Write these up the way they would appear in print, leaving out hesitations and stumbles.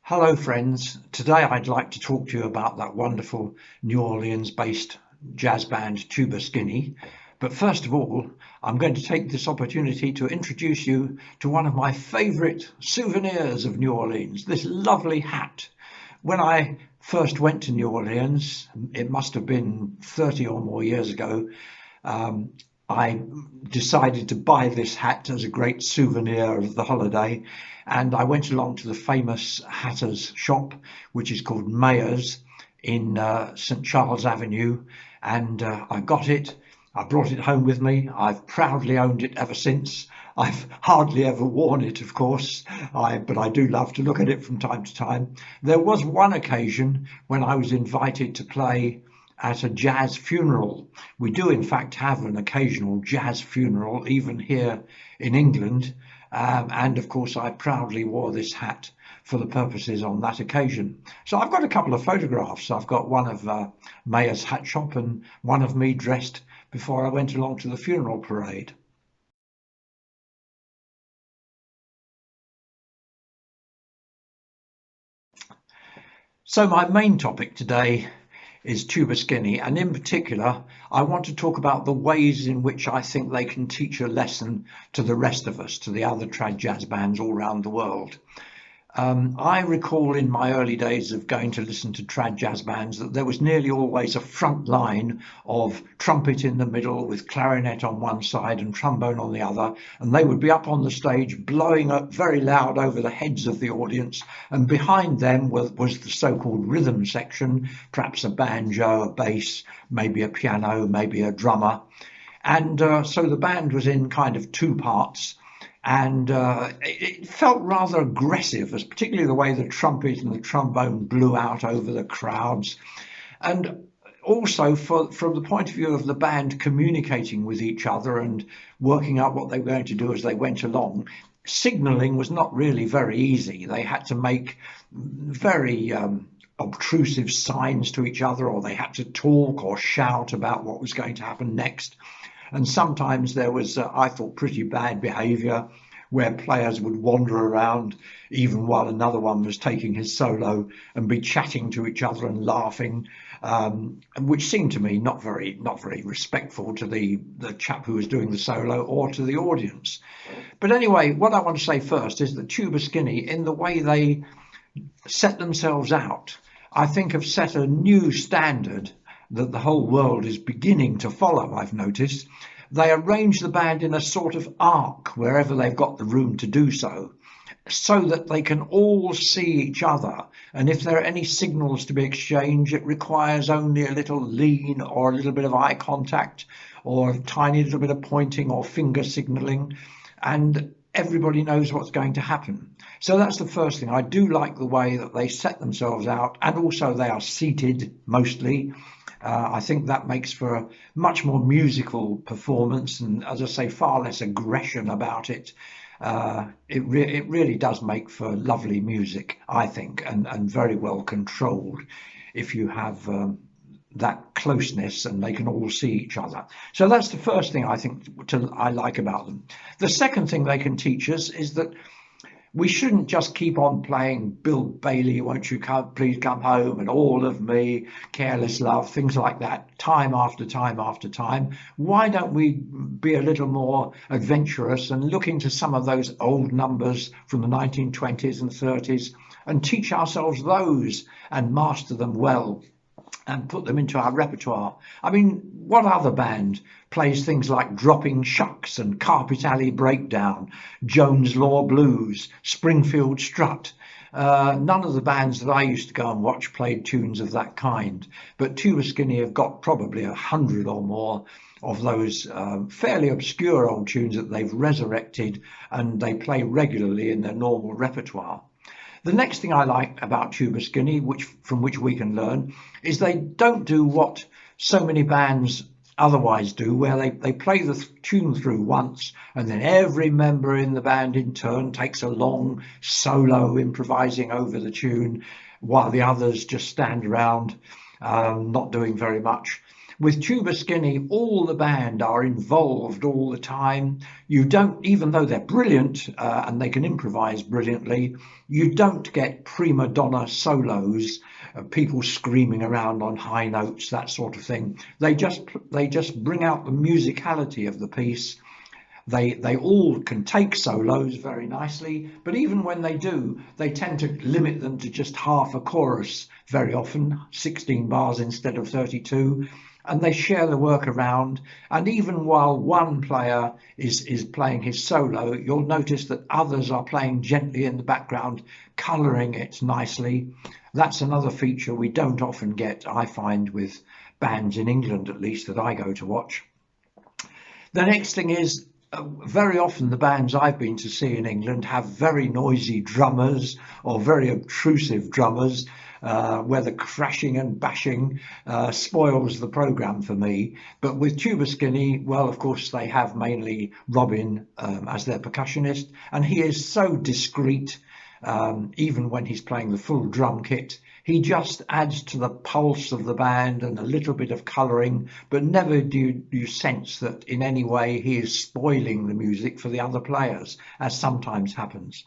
Hello friends, today I'd like to talk to you about that wonderful New Orleans based jazz band Tuba Skinny. But first of all, I'm going to take this opportunity to introduce you to one of my favourite souvenirs of New Orleans, this lovely hat. When I first went to New Orleans, it must have been 30 or more years ago, um, I decided to buy this hat as a great souvenir of the holiday, and I went along to the famous hatter's shop, which is called Mayer's in St Charles Avenue, and I got it. I brought it home with me. I've proudly owned it ever since. I've hardly ever worn it, of course, but I do love to look at it from time to time. There was one occasion when I was invited to play at a jazz funeral. We do, in fact, have an occasional jazz funeral, even here in England. And of course, I proudly wore this hat for the purposes on that occasion. So I've got a couple of photographs. I've got one of Mayer's hat shop and one of me dressed before I went along to the funeral parade. So my main topic today is Tuba Skinny, and in particular, I want to talk about the ways in which I think they can teach a lesson to the rest of us, to the other trad jazz bands all around the world. I recall in my early days of going to listen to trad jazz bands that there was nearly always a front line of trumpet in the middle with clarinet on one side and trombone on the other, and they would be up on the stage blowing up very loud over the heads of the audience, and behind them was the so-called rhythm section, perhaps a banjo, a bass, maybe a piano, maybe a drummer. And so the band was in kind of two parts, and it felt rather aggressive, as particularly the way the trumpet and the trombone blew out over the crowds. And also from the point of view of the band communicating with each other and working out what they were going to do as they went along, signalling was not really very easy. They had to make very obtrusive signs to each other, or they had to talk or shout about what was going to happen next. And sometimes there was, I thought, pretty bad behaviour where players would wander around even while another one was taking his solo and be chatting to each other and laughing, which seemed to me not very respectful to the chap who was doing the solo or to the audience. But anyway, what I want to say first is that Tuba Skinny, in the way they set themselves out, I think have set a new standard that the whole world is beginning to follow, I've noticed. They arrange the band in a sort of arc wherever they've got the room to do so, so that they can all see each other. And if there are any signals to be exchanged, it requires only a little lean or a little bit of eye contact or a tiny little bit of pointing or finger signaling, and everybody knows what's going to happen. So that's the first thing. I do like the way that they set themselves out, and also they are seated mostly. I think that makes for a much more musical performance, and as I say, far less aggression about it. It really does make for lovely music, I think, and very well controlled if you have that closeness and they can all see each other. So that's the first thing I think I like about them. The second thing they can teach us is that we shouldn't just keep on playing Bill Bailey, Won't You Come, Please Come Home, and All of Me, Careless Love, things like that, time after time after time. Why don't we be a little more adventurous and look into some of those old numbers from the 1920s and 30s and teach ourselves those and master them well and put them into our repertoire? I mean, what other band plays things like Dropping Shucks and Carpet Alley Breakdown, Jones Law Blues, Springfield Strut? None of the bands that I used to go and watch played tunes of that kind, but Tuba Skinny have got probably 100 or more of those fairly obscure old tunes that they've resurrected, and they play regularly in their normal repertoire. The next thing I like about Tuba Skinny, from which we can learn, is they don't do what so many bands otherwise do, where they play the tune through once and then every member in the band in turn takes a long solo improvising over the tune while the others just stand around not doing very much. With Tuba Skinny, all the band are involved all the time. You don't, even though they're brilliant and they can improvise brilliantly, you don't get prima donna solos, people screaming around on high notes, that sort of thing. They just bring out the musicality of the piece. They all can take solos very nicely, but even when they do, they tend to limit them to just half a chorus very often, 16 bars instead of 32, and they share the work around. And even while one player is playing his solo, you'll notice that others are playing gently in the background, colouring it nicely. That's another feature we don't often get, I find, with bands in England, at least, that I go to watch. The next thing is, very often the bands I've been to see in England have very noisy drummers or very obtrusive drummers, where the crashing and bashing spoils the programme for me. But with Tuba Skinny, well, of course, they have mainly Robin as their percussionist, and he is so discreet. Even when he's playing the full drum kit, he just adds to the pulse of the band and a little bit of colouring, but never do you sense that in any way he is spoiling the music for the other players, as sometimes happens.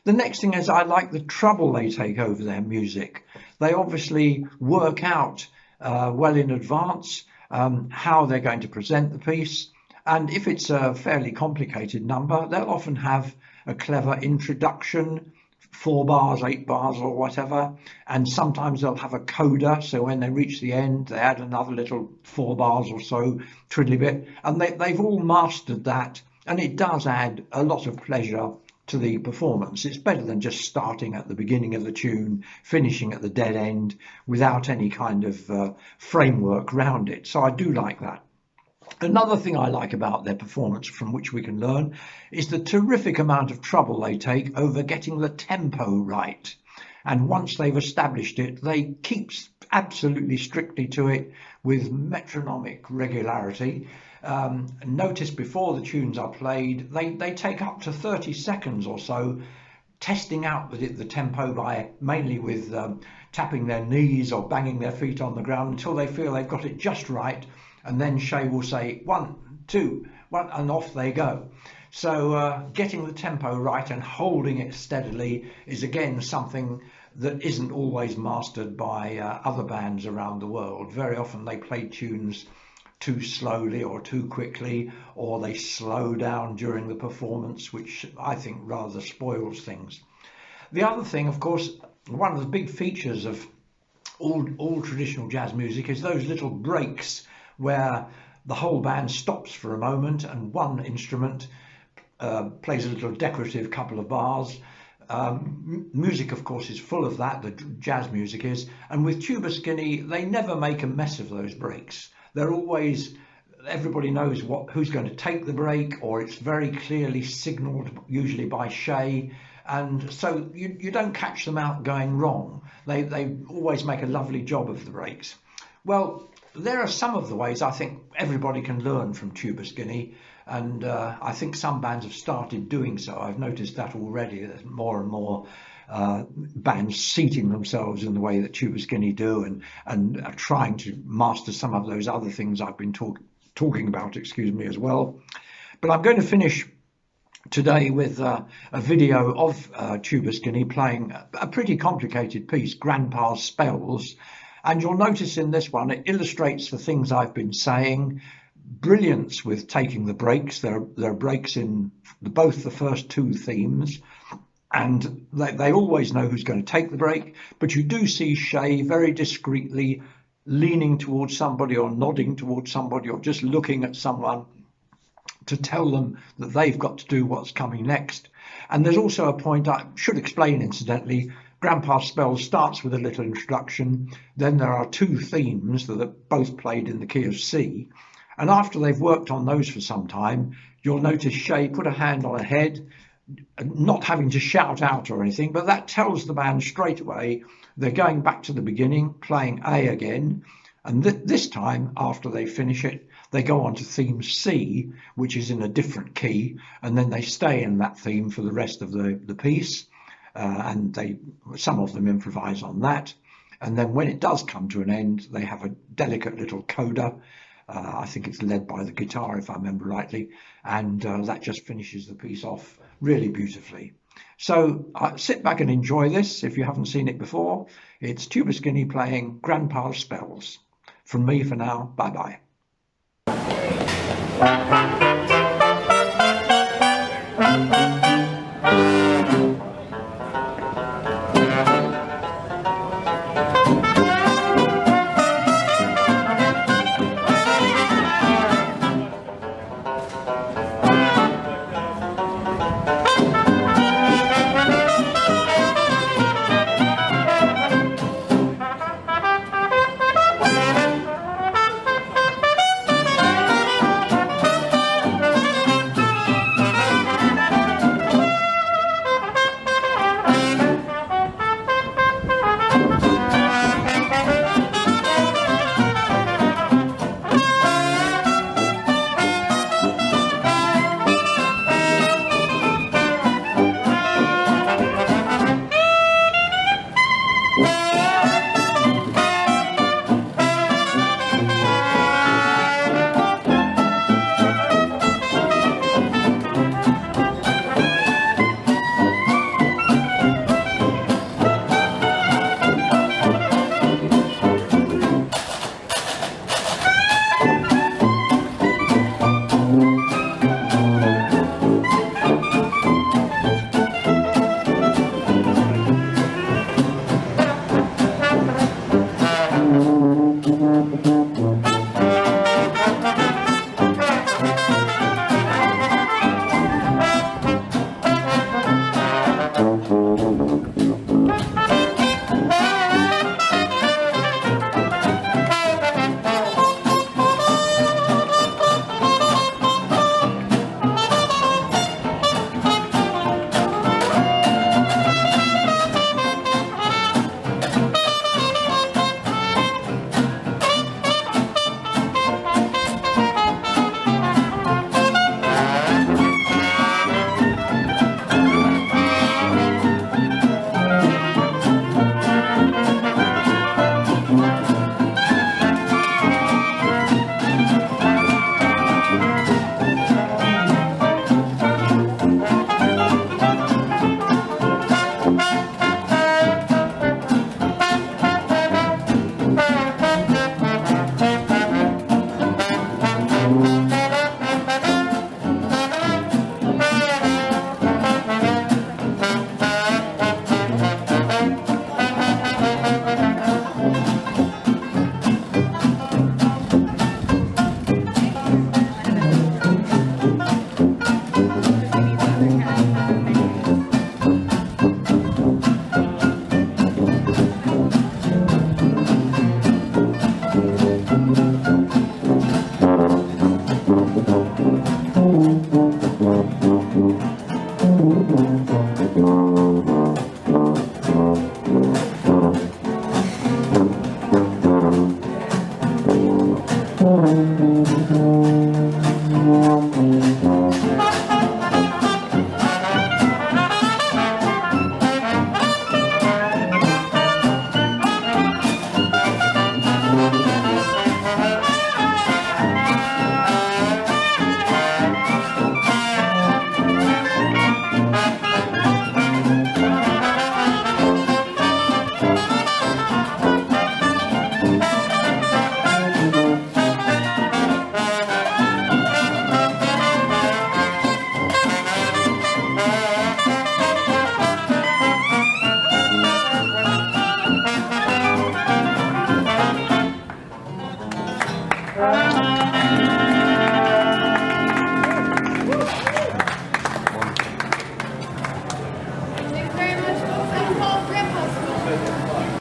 The next thing is, I like the trouble they take over their music. They obviously work out well in advance how they're going to present the piece, and if it's a fairly complicated number, they'll often have a clever introduction, 4 bars, 8 bars or whatever, and sometimes they'll have a coda, so when they reach the end they add another little 4 bars or so, twiddly bit, and they've all mastered that, and it does add a lot of pleasure to the performance. It's better than just starting at the beginning of the tune, finishing at the dead end without any kind of framework round it, so I do like that. Another thing I like about their performance, from which we can learn, is the terrific amount of trouble they take over getting the tempo right. And once they've established it, they keep absolutely strictly to it with metronomic regularity. Notice before the tunes are played, they take up to 30 seconds or so testing out the tempo by mainly with tapping their knees or banging their feet on the ground until they feel they've got it just right, and then Shay will say 1, 2, 1, and off they go. So getting the tempo right and holding it steadily is again something that isn't always mastered by other bands around the world. Very often they play tunes too slowly or too quickly, or they slow down during the performance, which I think rather spoils things. The other thing, of course, one of the big features of all traditional jazz music is those little breaks where the whole band stops for a moment and one instrument plays a little decorative couple of bars. Music, of course, is full of that, the jazz music is, and with Tuba Skinny they never make a mess of those breaks. They're always, everybody knows who's going to take the break, or it's very clearly signalled, usually by Shay, and so you don't catch them out going wrong. They always make a lovely job of the breaks. Well, there are some of the ways I think everybody can learn from Tuba Skinny, and I think some bands have started doing so. I've noticed that already. There's more and more bands seating themselves in the way that Tuba Skinny do, and are trying to master some of those other things I've been talking about, excuse me, as well. But I'm going to finish today with a video of Tuba Skinny playing a pretty complicated piece, Grandpa's Spells. And you'll notice in this one, it illustrates the things I've been saying. Brilliance with taking the breaks. There are breaks in both the first 2 themes, and they always know who's going to take the break. But you do see Shay very discreetly leaning towards somebody or nodding towards somebody or just looking at someone to tell them that they've got to do what's coming next. And there's also a point I should explain, incidentally. Grandpa's Spells starts with a little introduction, then there are 2 themes that are both played in the key of C, and after they've worked on those for some time, you'll notice Shay put a hand on her head, not having to shout out or anything, but that tells the band straight away they're going back to the beginning, playing A again, and this time, after they finish it, they go on to theme C, which is in a different key, and then they stay in that theme for the rest of the piece. And some of them improvise on that. And then when it does come to an end, they have a delicate little coda. I think it's led by the guitar, if I remember rightly, and that just finishes the piece off really beautifully. So sit back and enjoy this if you haven't seen it before. It's Tuba Skinny playing Grandpa's Spells. From me for now, bye-bye. Yeah.